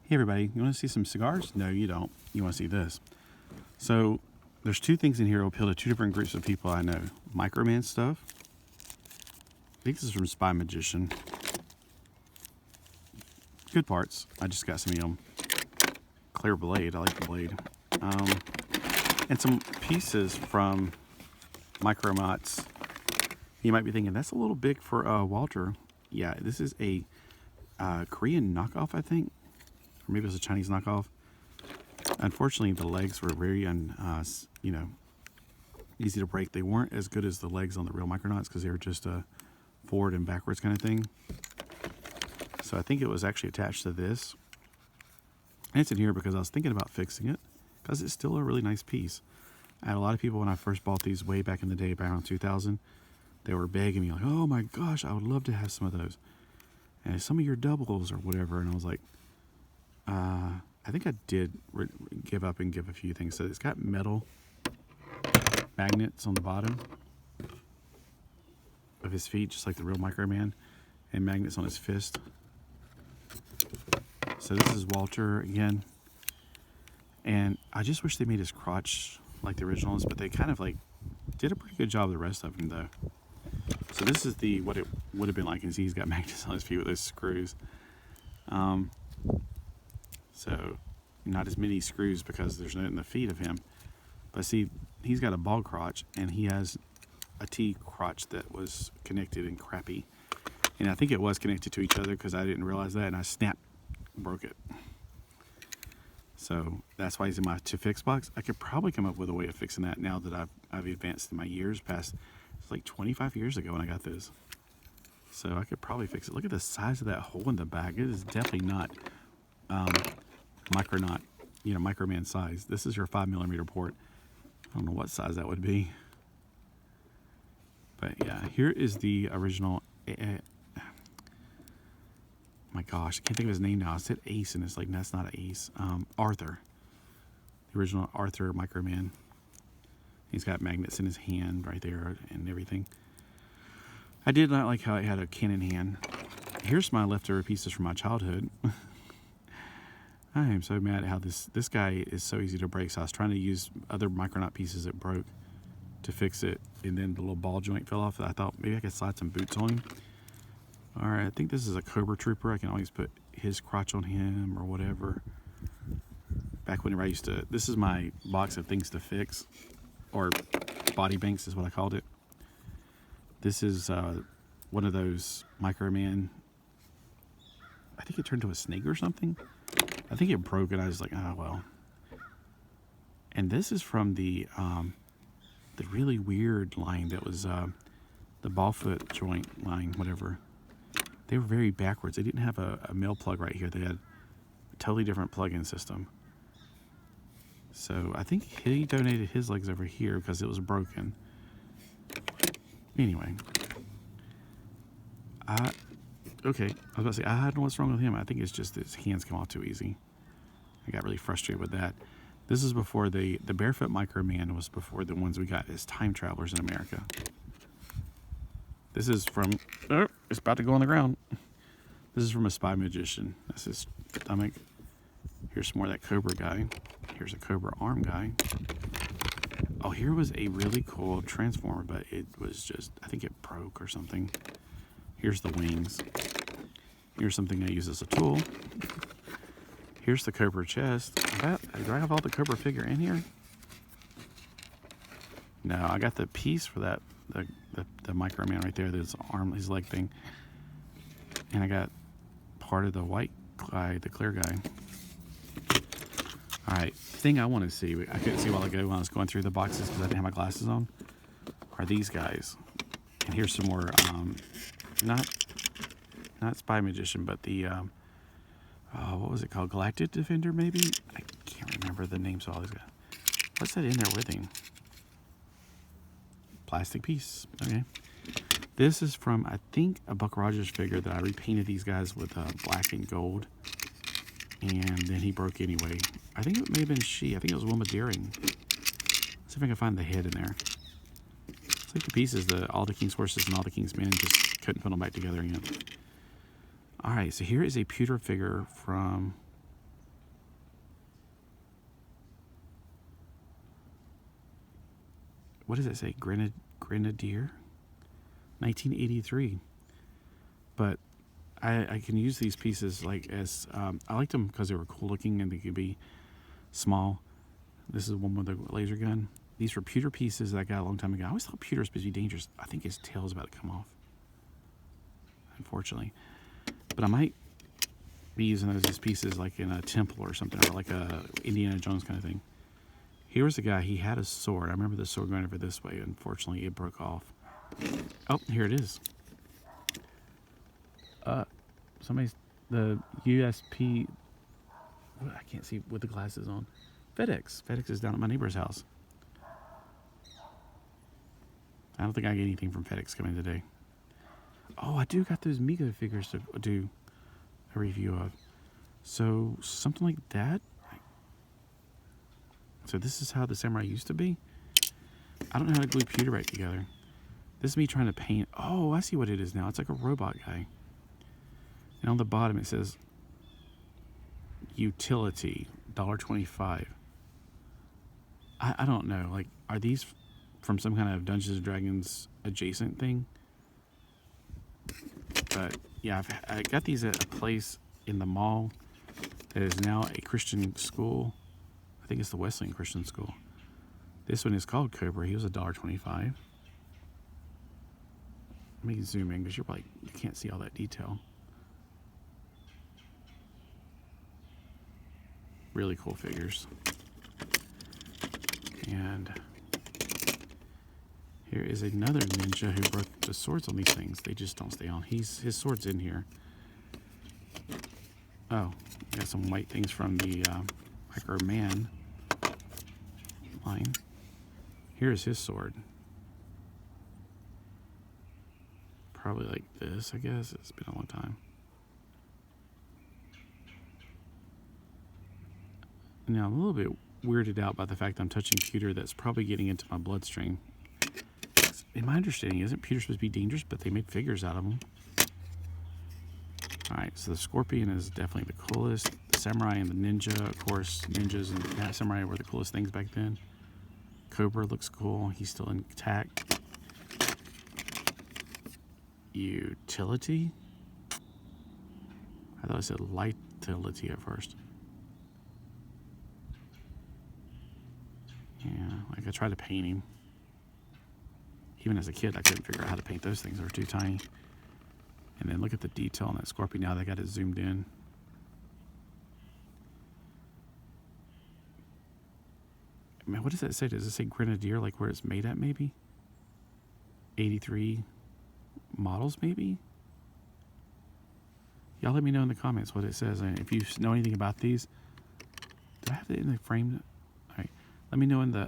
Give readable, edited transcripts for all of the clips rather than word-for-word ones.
Hey everybody, you want to see some cigars? No, you don't. You want to see this. So there's two things in here that appeal to two different groups of people I know. Microman stuff. I think this is from Spy Magician. Good parts. I just got some of them. Clear blade. I like the blade. And some pieces from Micronauts. You might be thinking, that's a little big for Walter. Yeah, this is a Korean knockoff, I think. Or maybe it was a Chinese knockoff. Unfortunately, the legs were very, easy to break. They weren't as good as the legs on the real Micronauts because they were just a forward and backwards kind of thing. So I think it was actually attached to this. And it's in here because I was thinking about fixing it because it's still a really nice piece. I had a lot of people when I first bought these way back in the day, back around 2000, they were begging me like, oh my gosh, I would love to have some of those. And some of your doubles or whatever. And I was like, I think I did give up and give a few things. So it's got metal magnets on the bottom of his feet, just like the real Microman, and magnets on his fist. So this is Walter again. And I just wish they made his crotch like the originals, but they kind of like did a pretty good job of the rest of him though. So this is what it would have been like. You can see he's got magnets on his feet with those screws. So not as many screws because there's no in the feet of him. But see, he's got a ball crotch and he has a T crotch that was connected and crappy. And I think it was connected to each other because I didn't realize that, and I broke it. So that's why he's in my to fix box. I could probably come up with a way of fixing that now that I've advanced in my years past. It's like 25 years ago when I got this. So I could probably fix it. Look at the size of that hole in the back. It is definitely not Microman size. This is your 5mm port. I don't know what size that would be. But yeah, here is the original. My gosh, I can't think of his name now. I said Ace, and it's like, that's not an Ace. Arthur. The original Arthur Microman. He's got magnets in his hand right there and everything. I did not like how it had a cannon hand. Here's my leftover pieces from my childhood. I am so mad at how this guy is so easy to break. So I was trying to use other Micronaut pieces that broke to fix it, and then the little ball joint fell off. I thought maybe I could slide some boots on him. All right, I think this is a Cobra Trooper. I can always put his crotch on him or whatever. Back when I used to, this is my box of things to fix, or body banks is what I called it. This is one of those Microman. I think it turned to a snake or something. I think it broke and I was like, oh well. And this is from the really weird line that was the ball foot joint line, whatever. They were very backwards. They didn't have a male plug right here. They had a totally different plug-in system. So I think he donated his legs over here because it was broken. Anyway. Okay, I was about to say, I don't know what's wrong with him. I think it's just his hands come off too easy. I got really frustrated with that. This is before the Barefoot Microman was before the ones we got as time travelers in America. This is from, it's about to go on the ground. This is from a Spy Magician. That's his stomach. Here's some more of that Cobra guy. Here's a Cobra arm guy. Oh, here was a really cool transformer, but it was just, I think it broke or something. Here's the wings. Here's something I use as a tool. Here's the Cobra chest. Do I have all the Cobra figure in here? No, I got the piece for that, the Microman right there, his arm, his leg thing. And I got part of the white guy, the clear guy. All right, thing I want to see, I couldn't see a while ago when I was going through the boxes because I didn't have my glasses on, are these guys. And here's some more, not Spy Magician, but the, what was it called? Galactic Defender, maybe? I can't remember the names of all these guys. What's that in there with him? Plastic piece. Okay. This is from, I think, a Buck Rogers figure that I repainted these guys with black and gold. And then he broke anyway. I think it may have been she. I think it was Wilma Deering. Let's see if I can find the head in there. It's like the pieces, all the King's Horses and all the King's Men just couldn't put them back together again. Alright, so here is a pewter figure from what does it say? Grenadier? 1983. But I can use these pieces like as, I liked them because they were cool looking and they could be small. This is one with a laser gun. These were pewter pieces that I got a long time ago. I always thought pewter was supposed to be dangerous. I think his tail's about to come off, unfortunately. But I might be using those as pieces like in a temple or something, or like a Indiana Jones kind of thing. Here was a guy, he had a sword. I remember the sword going over this way. Unfortunately, it broke off. Oh, here it is. The USP, I can't see with the glasses on. FedEx is down at my neighbor's house. I don't think I get anything from FedEx coming today. Oh, I do got those Mego figures to do a review of. So, something like that. So this is how the samurai used to be. I don't know how to glue pewter back together. This is me trying to paint. Oh, I see what it is now. It's like a robot guy. And on the bottom it says utility, $1.25. I don't know. Like, are these from some kind of Dungeons and Dragons adjacent thing? But yeah, I got these at a place in the mall that is now a Christian school. I think it's the Wesleyan Christian School. This one is called Cobra. He was $1.25. Let me zoom in because you can't see all that detail. Really cool figures. And here is another ninja who broke the swords on these things. They just don't stay on. His sword's in here. Oh, got some white things from the Microman line. Here's his sword. Probably like this, I guess. It's been a long time. Now, I'm a little bit weirded out by the fact that I'm touching pewter that's probably getting into my bloodstream. In my understanding, isn't pewter supposed to be dangerous, but they made figures out of them. Alright, so the scorpion is definitely the coolest. The samurai and the ninja, of course, ninjas and samurai were the coolest things back then. Cobra looks cool. He's still intact. Utility? I thought I said lightility at first. Yeah, like I tried to paint him. Even as a kid, I couldn't figure out how to paint those things. They were too tiny. And then look at the detail on that scorpion. Now they got it zoomed in. Man, what does that say? Does it say Grenadier, like where it's made at, maybe? 83 models, maybe? Y'all let me know in the comments what it says. And if you know anything about these, do I have it in the frame? All right. Let me know in the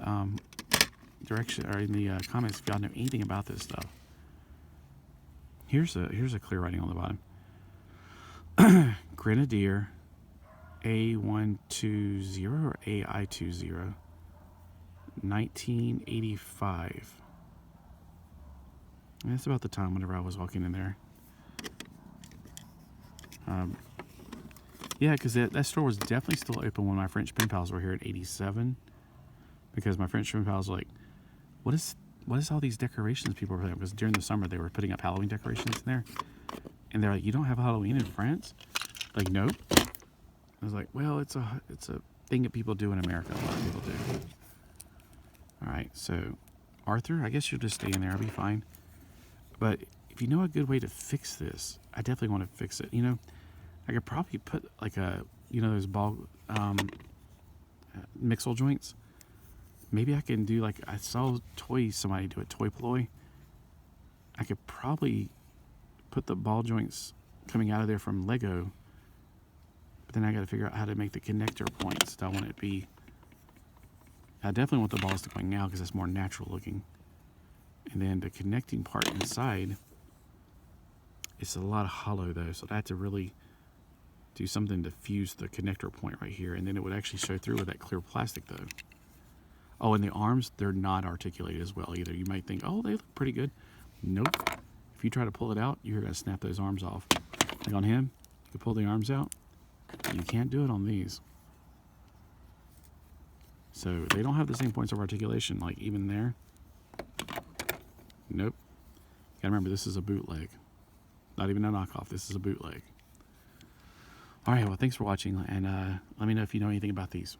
direction or in the comments if y'all know anything about this stuff. Here's a clear writing on the bottom. Grenadier A120 or AI20, 1985. And that's about the time whenever I was walking in there. Yeah, because that store was definitely still open when my French pen pals were here at 87. Because my French pen pals were like, what is all these decorations people are putting up? Because during the summer they were putting up Halloween decorations in there. And they're like, you don't have Halloween in France? Like, nope. I was like, well, it's a thing that people do in America. A lot of people do. Alright, so Arthur, I guess you'll just stay in there. I'll be fine. But if you know a good way to fix this, I definitely want to fix it. You know, I could probably put like a, you know, those ball mixel joints. Maybe I can do like, I saw somebody do a toy ploy. I could probably put the ball joints coming out of there from Lego. But then I got to figure out how to make the connector points. I want it to be, I definitely want the balls to go now because that's more natural looking. And then the connecting part inside, it's a lot hollow though. So I have to really do something to fuse the connector point right here. And then it would actually show through with that clear plastic though. Oh, and the arms, they're not articulated as well either. You might think, oh, they look pretty good. Nope. If you try to pull it out, you're going to snap those arms off. Like on him, you pull the arms out. You can't do it on these. So they don't have the same points of articulation, like even there. Nope. Gotta remember, this is a bootleg. Not even a knockoff. This is a bootleg. All right, well, thanks for watching, and let me know if you know anything about these.